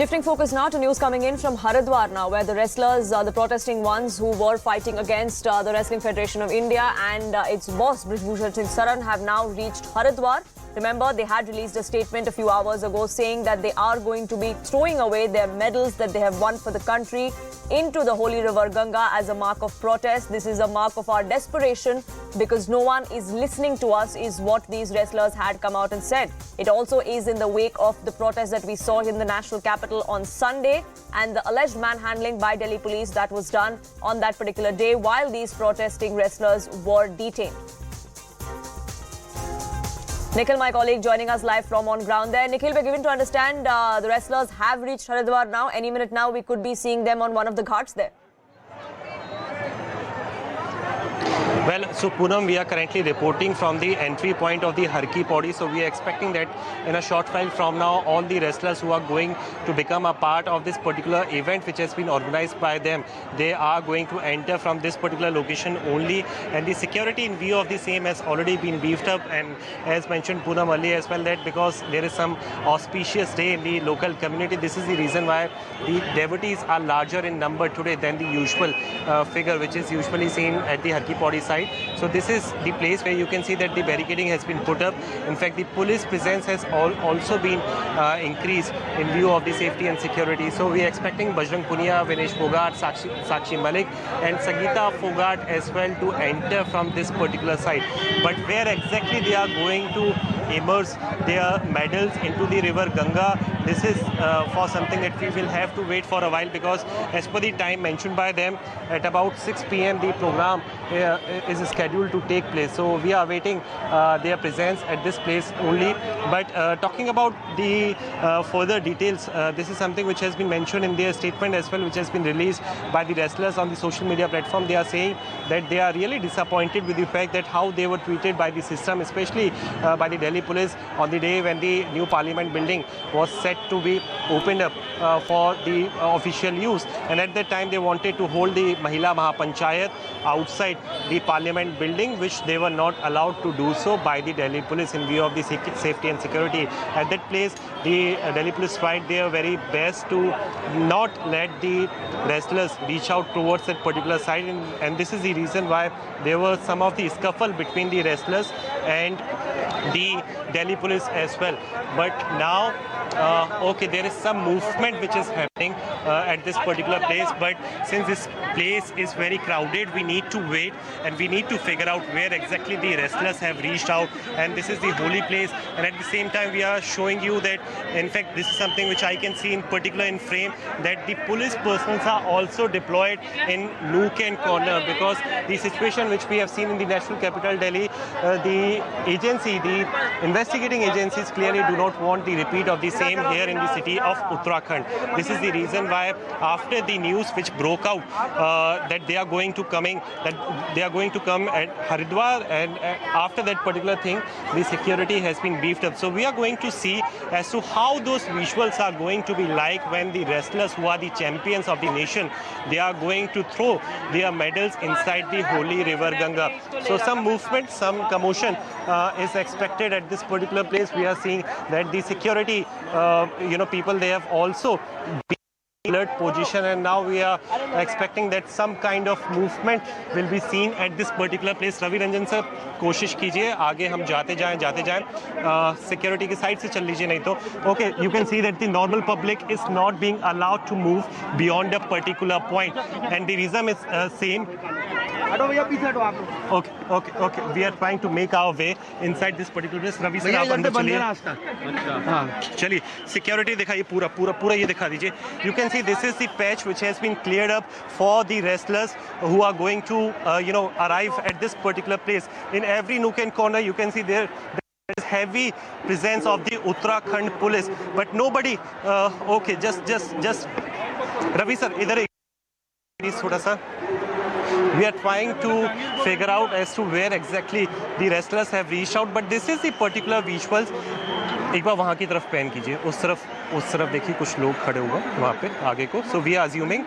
Shifting focus now to news coming in from Haridwar now, where the wrestlers, the protesting ones who were fighting against the Wrestling Federation of India and its boss, Brijbhushan Singh Saran, have now reached Haridwar. Remember, they had released a statement a few hours ago saying that they are going to be throwing away their medals that they have won for the country into the holy river Ganga as a mark of protest. This is a mark of our desperation because no one is listening to us, is what these wrestlers had come out and said. It also is in the wake of the protest that we saw in the national capital on Sunday and the alleged manhandling by Delhi police that was done on that particular day while these protesting wrestlers were detained. Nikhil, my colleague, joining us live from on ground there. Nikhil, we're given to understand the wrestlers have reached Haridwar now. Any minute now, we could be seeing them on one of the ghats there. Well, so Poonam, we are currently reporting from the entry point of the Har Ki Pauri. So we are expecting that in a short while from now, all the wrestlers who are going to become a part of this particular event, which has been organized by them, they are going to enter from this particular location only. And the security in view of the same has already been beefed up. And as mentioned Poonam earlier as well, that because there is some auspicious day in the local community, this is the reason why the devotees are larger in number today than the usual figure, which is usually seen at the Har Ki Pauri side. So this is the place where you can see that the barricading has been put up. In fact, the police presence has also been increased in view of the safety and security. So we are expecting Bajrang Punia, Vinesh Fogart, Sakshi Malik and Sangeeta Fogart as well to enter from this particular side. But where exactly they are going to immerse their medals into the river Ganga, this is for something that we will have to wait for a while, because as per the time mentioned by them, at about 6 p.m. the program is scheduled to take place. So we are waiting their presence at this place only. But talking about the further details, this is something which has been mentioned in their statement as well, which has been released by the wrestlers on the social media platform. They are saying that they are really disappointed with the fact that how they were treated by the system, especially by the Delhi police on the day when the new parliament building was set to be opened up for the official use. And at that time they wanted to hold the Mahila Mahapanchayat outside the parliament building, which they were not allowed to do so by the Delhi police in view of the safety and security. At that place, the Delhi police tried their very best to not let the wrestlers reach out towards that particular side, and this is the reason why there was some of the scuffle between the wrestlers and the Delhi police as well. But now, okay, there is some movement which is happening at this particular place, but since this place is very crowded, we need to wait and we need to figure out where exactly the wrestlers have reached out. And this is the holy place, and at the same time we are showing you that in fact this is something which I can see in particular in frame, that the police personnel are also deployed in nook and corner, because the situation which we have seen in the national capital Delhi, the agency, the investigating agencies clearly do not want the repeat of the same here in the city of Uttarakhand. This is the reason why after the news which broke out that they are going to come at Haridwar, and after that particular thing, the security has been beefed up. So we are going to see as to how those visuals are going to be like when the wrestlers who are the champions of the nation, they are going to throw their medals inside the holy river Ganga. So some movement, some commotion is expected at this particular place. We are seeing that the security, people, they have also been alert position, and now we are expecting that some kind of movement will be seen at this particular place. Ravi Ranjan sir, कोशिश कीजिए आगे हम जाते जाएं security की side से चल लीजिए नहीं तो. Okay, you can see that the normal public is not being allowed to move beyond a particular point, and the reason is same. Okay. We are trying to make our way inside this particular place. Ravi sir, आप अंदर चलिए. हाँ, चलिए. Security दिखाइए पूरा ये दिखा दीजिए. You can see this is the patch which has been cleared up for the wrestlers who are going to, arrive at this particular place. In every nook and corner, you can see there is heavy presence of the Uttarakhand police, but nobody. Okay, just. Ravi sir, इधर थोड़ा सा. We are trying to figure out as to where exactly the wrestlers have reached out, but this is the particular visuals एक बार वहाँ की तरफ pan कीजिए, उस तरफ देखिए कुछ लोग खड़े हुए हैं वहाँ पे आगे को. So we are assuming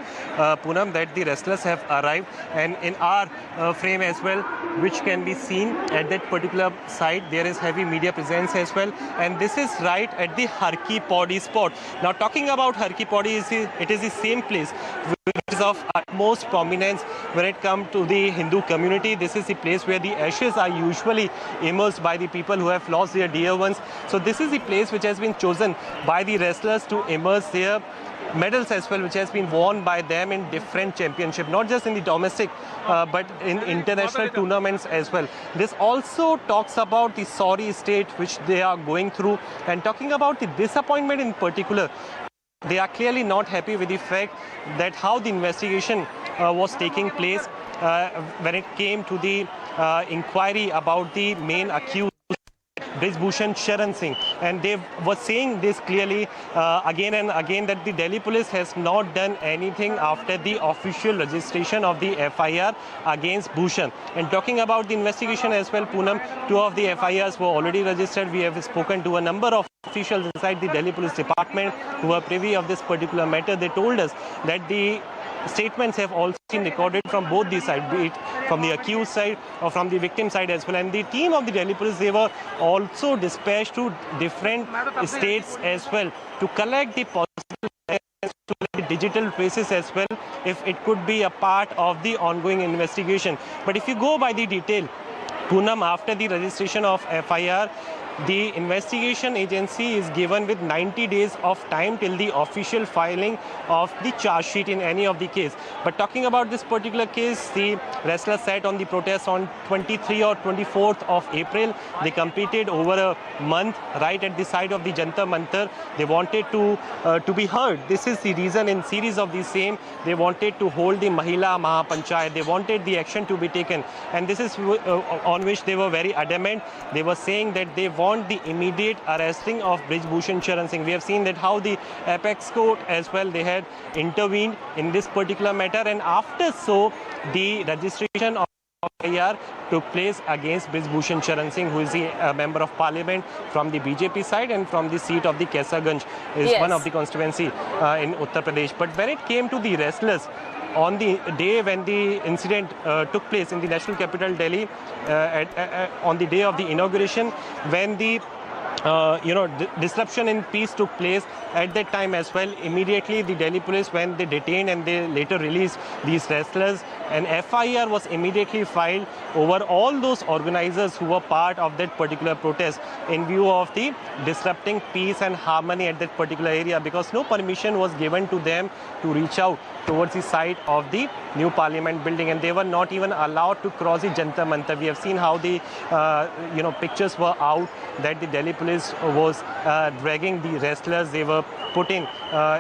Poonam that the wrestlers have arrived, and in our frame as well, which can be seen at that particular site, there is heavy media presence as well, and this is right at the Harki Pauri spot. Now talking about Harki Pauri, it is the same place which is of utmost prominence when it comes to the Hindu community. This is the place where the ashes are usually immersed by the people who have lost their dear ones. So this is the place which has been chosen by the wrestlers to immerse their medals as well, which has been won by them in different championships, not just in the domestic but in international tournaments as well. This also talks about the sorry state which they are going through, and talking about the disappointment in particular. They are clearly not happy with the fact that how the investigation was taking place when it came to the inquiry about the main accused, Brijbhushan Sharan Singh, and they were saying this clearly again and again, that the Delhi police has not done anything after the official registration of the FIR against Bhushan. And talking about the investigation as well, Poonam, 2 of the FIRs were already registered. We have spoken to a number of officials inside the Delhi Police Department who are privy of this particular matter. They told us that the statements have also been recorded from both the sides, be it from the accused side or from the victim side as well. And the team of the Delhi Police, they were also dispatched to different states as well to collect the possible evidence, to collect the digital traces as well, if it could be a part of the ongoing investigation. But if you go by the detail, Poonam, after the registration of FIR, the investigation agency is given with 90 days of time till the official filing of the charge sheet in any of the case. But talking about this particular case, the wrestlers sat on the protest on 23 or 24th of April. They completed over a month right at the side of the Jantar Mantar. They wanted to be heard. This is the reason in series of the same. They wanted to hold the Mahila Mahapanchayat. They wanted the action to be taken. And this is on which they were very adamant. They were saying that they want the immediate arresting of Brijbhushan Sharan Singh. We have seen that how the Apex Court as well, they had intervened in this particular matter, and after so the registration of FIR took place against Brijbhushan Sharan Singh, who is a member of parliament from the BJP side and from the seat of the Kaisarganj, is one of the constituency in Uttar Pradesh. But when it came to the wrestlers, on the day when the incident took place in the national capital Delhi, on the day of the inauguration, when the disruption in peace took place at that time as well, immediately the Delhi police, when they detained and they later released these wrestlers, an FIR was immediately filed over all those organizers who were part of that particular protest in view of the disrupting peace and harmony at that particular area, because no permission was given to them to reach out towards the site of the new parliament building, and they were not even allowed to cross the Jantar Mantar. We have seen how the pictures were out that the Delhi police was dragging the wrestlers. They were put in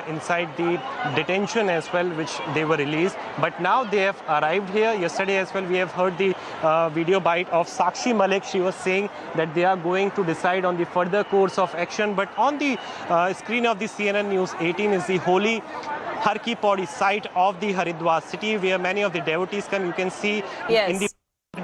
inside the detention as well, which they were released. But now they have arrived here. Yesterday as well, we have heard the video bite of Sakshi Malik. She was saying that they are going to decide on the further course of action. But on the screen of the CNN News 18 is the holy Harki Pauri site of the Haridwar city, where many of the devotees come. You can see in the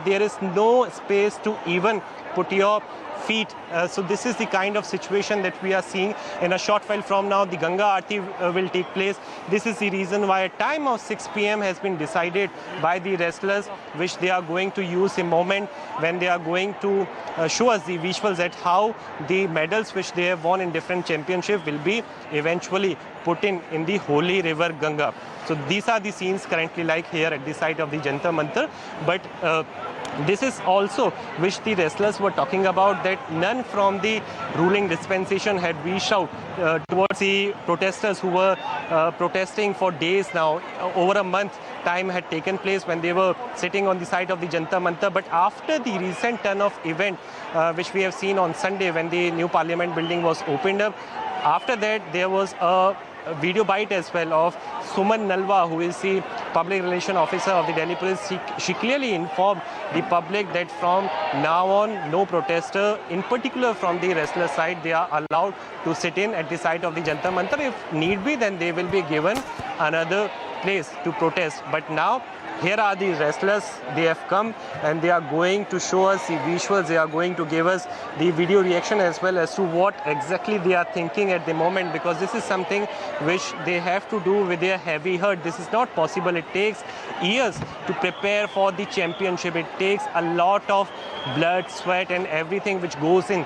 there is no space to even put your feet. So this is the kind of situation that we are seeing. In a short while from now, the Ganga Aarti will take place. This is the reason why a time of 6 p.m. has been decided by the wrestlers, which they are going to use a moment when they are going to show us the visuals at how the medals which they have won in different championships will be eventually put in the holy river Ganga. So these are the scenes currently like here at the site of the Jantar Mantar. But this is also which the wrestlers were talking about, that none from the ruling dispensation had reached out towards the protesters who were protesting for days now. Over a month time had taken place when they were sitting on the site of the Jantar Mantar. But after the recent turn of event which we have seen on Sunday when the new parliament building was opened up, after that there was a video bite as well of Suman Nalwa, who is the public relation officer of the Delhi police. She clearly informed the public that from now on, no protester, in particular from the wrestler side, they are allowed to sit in at the site of the Jantar Mantar. If need be, then they will be given another place to protest. But now here are the wrestlers. They have come and they are going to show us the visuals. They are going to give us the video reaction as well as to what exactly they are thinking at the moment, because this is something which they have to do with their heavy heart. This is not possible. It takes years to prepare for the championship. It takes a lot of blood, sweat and everything which goes in.